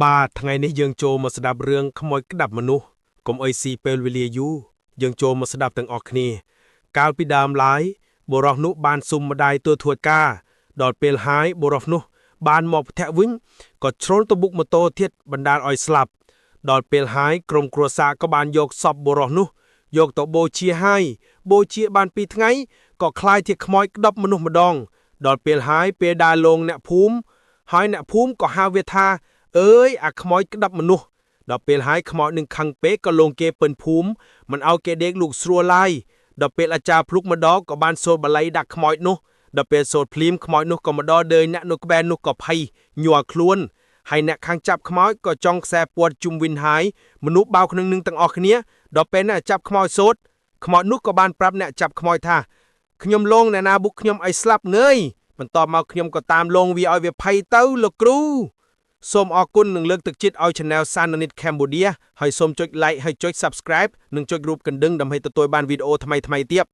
បាទថ្ងៃនេះយើងចូលមកស្ដាប់រឿងខ្មោចក្តាប់មនុស្សកុំអីស៊ីពេលវេលាយូរយើងចូលមកស្ដាប់ទាំងអស់គ្នាកាលពីដើមឡើយបុរសនោះបានសុំម្ដាយទៅធ្វើការដល់ពេលហើយបុរសនោះបានមកផ្ទះវិញក៏ជ្រុលទៅបុកម៉ូតូទៀតបណ្ដាលឲ្យស្លាប់ដល់ពេលហើយក្រុមគ្រួសារក៏បានយកសពបុរសនោះយកទៅបូជាហើយបូជាបាន2ថ្ងៃក៏คล้ายជាខ្មោចក្តាប់មនុស្សម្ដងដល់ពេលហើយពេលដើរលងអ្នកភូមិហើយអ្នកភូមិក៏ហៅវាថាអើយអាខ្មោចក្តាប់មនុស្សដល់ពេលហើយខ្មោចនឹងខឹងពេកក៏លងគេពេញភូមិមិនឲ្យគេដេកលូកស្រួលឡើយដល់ពេលអាចារ្យភ្លុកម្ដងក៏បានសូត្របល័យដាក់ខ្មោចនោះដល់ពេលសូត្រភ្លាមខ្មោចនោះក៏ម្ដងដើរអ្នកនៅក្បែរនោះក៏ភ័យញ័រខ្លួនហើយអ្នកខាងចាប់ខ្មោចក៏ចង់ខ្សែពួតជុំវិញហើយមនុស្សបោកនឹងទាំងអស់គ្នាដល់ពេលអ្នកចាប់ខ្មោចសូត្រខ្មោចនោះក៏បានប្រាប់អ្នកចាប់ខ្មោចថាខ្ញុំលងអ្នកណាបុកខ្ញុំឲ្យស្លាប់ងើយបន្ទាប់មកខ្ញុំក៏តាមលងវាឲ្យវាភ័យទៅលោកគ្រូសូមអរគុណនិងលើកទឹកចិត្តឲ្យ Channel Sananit Cambodia ហើយសូមចុច Like ហើយចុច Subscribe និងចុចរូបកណ្ដឹងដើម្បីទទួលបានវីដេអូថ្មីៗទៀត